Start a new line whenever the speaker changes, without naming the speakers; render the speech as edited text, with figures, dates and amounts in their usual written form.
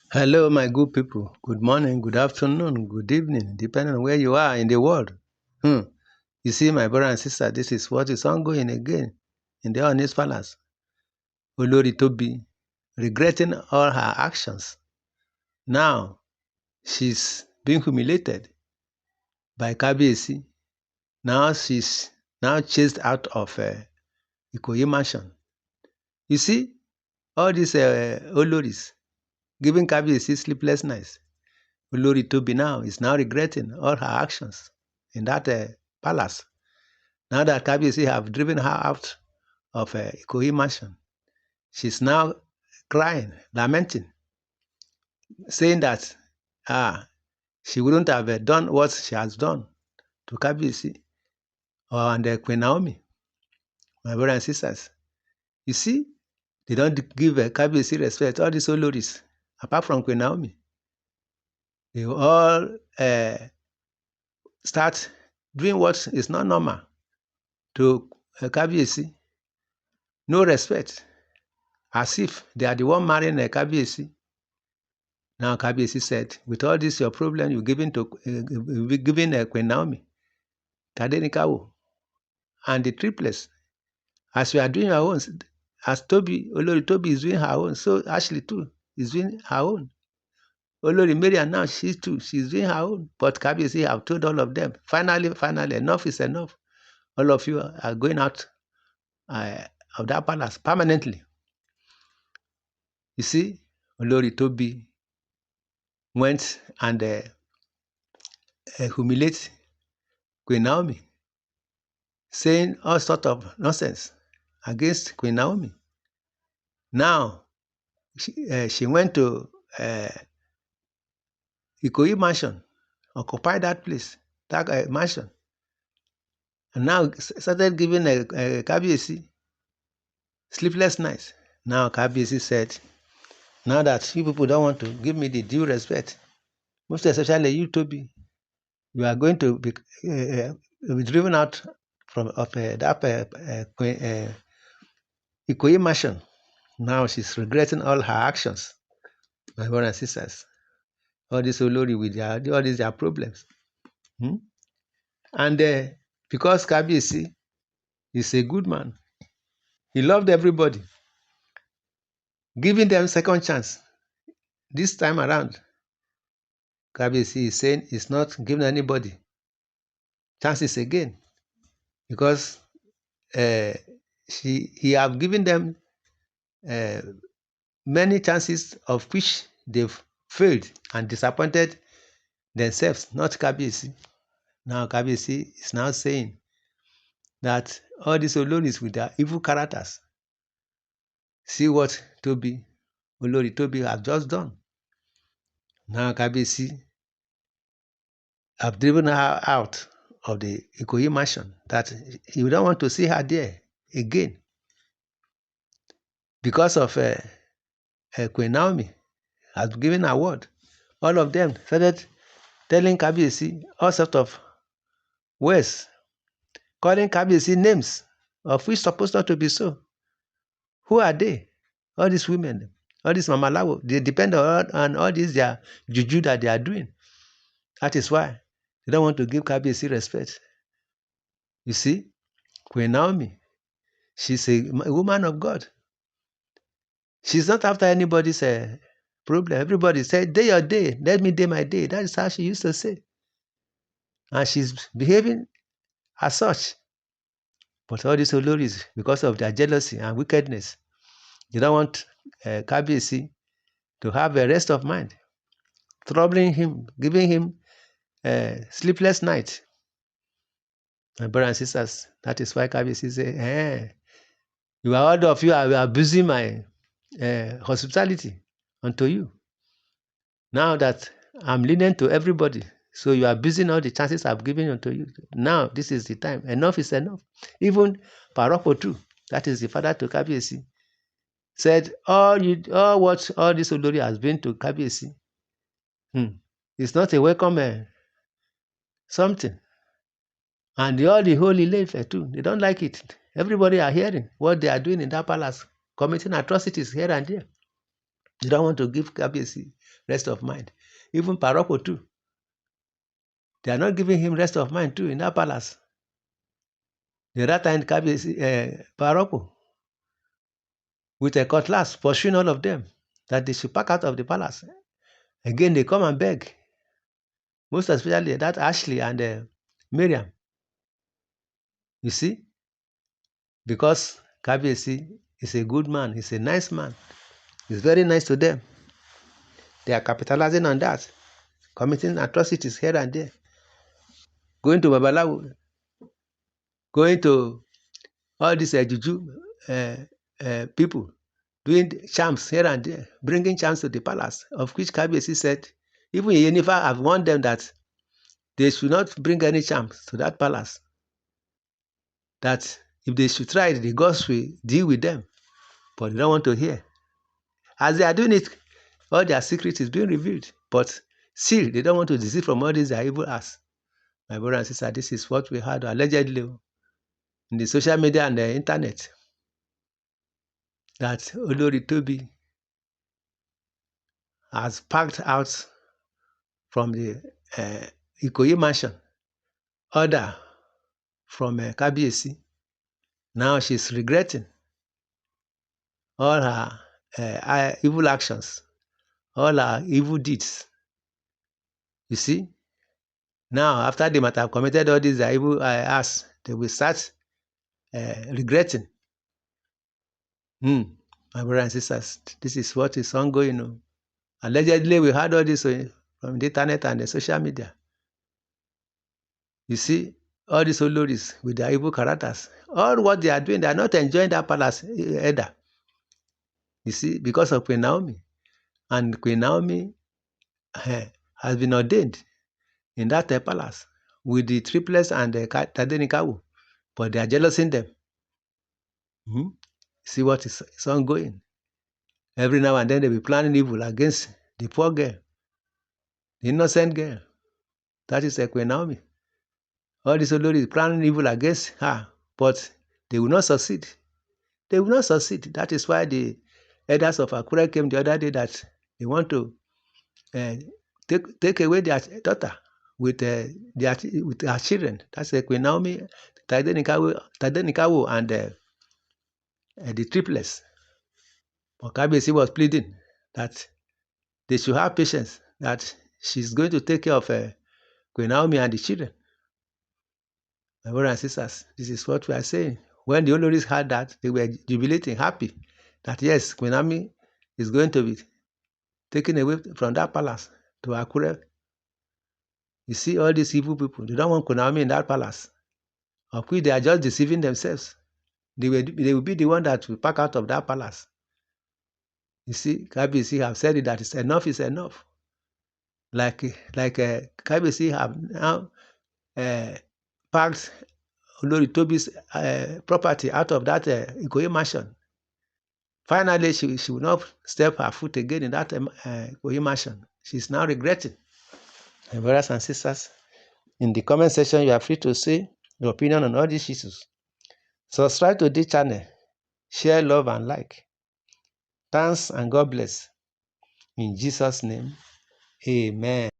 Hello, my good people. Good morning, good afternoon, good evening, depending on where you are in the world. Hmm. You see, my brother and sister, this is what is ongoing again in the Ooni's palace. Olori Tobi, regretting all her actions. Now, she's being humiliated by Kabiyesi. Now she's now chased out of Ikoyi mansion. You see, all these Oloris giving Kabiyesi sleepless nights. Olori Tobi now is now regretting all her actions in that palace. Now that Kabiyesi have driven her out of Ikoyi mansion, she's now crying, lamenting, saying that she wouldn't have done what she has done to Kabiyesi and Queen Naomi, my brothers and sisters. You see, they don't give Kabiyesi respect. All these Oloris, apart from Queen Naomi, they all start doing what is not normal to Kabiyesi. No respect, as if they are the one marrying Kabiyesi. Now Kabiyesi said, with all this your problem you giving to Queen Naomi, Tadenikawo, and the triplets, as you are doing your own, as Tobi, Olori Tobi is doing her own, so Ashley too is doing her own. Olori Mariam now, she's doing her own. But Kabiyesi have told all of them, finally, enough is enough. All of you are going out of that palace permanently. You see, Olori Tobi went and humiliate Queen Naomi, saying all sort of nonsense against Queen Naomi. Now, she went to Ikoyi mansion, occupied that place, that mansion, and now started giving Kabiyesi sleepless nights. Now Kabiyesi said, now that you people don't want to give me the due respect, most especially you, Tobi, you are going to be driven out from that Ikoyi mansion. Now she's regretting all her actions, my brothers and sisters. All this Olori with all these their problems. Hmm? And because Kabiyesi is a good man, he loved everybody, giving them second chance. This time around, Kabiyesi is saying he's not giving anybody chances again because he have given them uh, many chances of which they've failed and disappointed themselves, not Kabiyesi. Now Kabiyesi is now saying that all these Oloris with their evil characters, see what Olori Tobi have just done. Now Kabiyesi have driven her out of the Ikoyi mansion, that he don't want to see her there again because of Queen Naomi has given her word. All of them started telling Kabiyesi all sorts of words, calling Kabiyesi names of which supposed not to be so. Who are they? All these women, all these Mamalawo, they depend on all these their juju that they are doing. That is why they don't want to give Kabiyesi respect. You see, Queen Naomi, she's a woman of God. She's not after anybody's problem. Everybody said, day your day, let me day my day. That is how she used to say. And she's behaving as such. But all these Oloris, because of their jealousy and wickedness, they don't want Kabiyesi to have a rest of mind, troubling him, giving him sleepless night. My brothers and sisters, that is why Kabiyesi say, you are all of you are abusing my hospitality unto you. Now that I'm lenient to everybody, so you are abusing all the chances I've given unto you. Now, this is the time. Enough is enough. Even Paroko too, that is the father to Kabiyesi, said, all what all this Olori has been to Kabiyesi, it's not a welcome something. And all the whole Ile-Ife too, they don't like it. Everybody are hearing what they are doing in that palace, committing atrocities here and there. They don't want to give Kabiyesi rest of mind. Even Paroko too. They are not giving him rest of mind too in that palace. The other time Kabiyesi, Paroko, with a cutlass pursuing all of them, that they should pack out of the palace. Again, they come and beg. Most especially that Ashley and Miriam. You see? Because Kabiyesi is a good man. He's a nice man. He's very nice to them. They are capitalizing on that, committing atrocities here and there. Going to Babalawo, going to all these juju people, doing charms here and there, bringing charms to the palace, of which Kabiyesi said, even Yenifa have warned them that they should not bring any charms to that palace. That if they should try it, the gods will deal with them. But they don't want to hear. As they are doing it, all their secret is being revealed. But still, they don't want to desist from all these their evil acts. My brother and sister, this is what we had allegedly in the social media and the internet. That Olori Tobi has packed out from the Ikoyi mansion, order from Kabiyesi. Now she's regretting all her evil actions, all her evil deeds. You see? Now, after they might have committed all these evil acts, they will start regretting. My brothers and sisters, this is what is ongoing. Allegedly, we heard all this from the internet and the social media. You see, all these Oloris with their evil characters, all what they are doing, they are not enjoying that palace either. You see, because of Queen Naomi. And Queen Naomi has been ordained in that palace with the triplets and the Tadenikawu, but they are jealousing them. See what is ongoing. Every now and then they be planning evil against the poor girl, the innocent girl. That is Queen Naomi. All these Olori is planning evil against her, but they will not succeed. They will not succeed. That is why the elders of Akure came the other day that they want to take away their daughter with her children. That's Queen Naomi, Tadenikawo, and the triplets. But Kabiyesi was pleading that they should have patience, that she's going to take care of Queen Naomi and the children. My brothers and sisters, this is what we are saying. When the Oloris heard that, they were jubilating, happy that yes, Queen Naomi is going to be taken away from that palace to Akure. You see all these evil people, they don't want Queen Naomi in that palace, of which they are just deceiving themselves. They will be the one that will pack out of that palace. You see, Kabiyesi have said it that enough is enough. Like Kabiyesi have now packed Olori Tobi's property out of that Ikoyi mansion. Finally, she will not step her foot again in that Ikoyi mansion. She's now regretting. My brothers and sisters, in the comment section, you are free to say your opinion on all these issues. Subscribe to this channel, share, love, and like. Thanks and God bless. In Jesus' name, amen.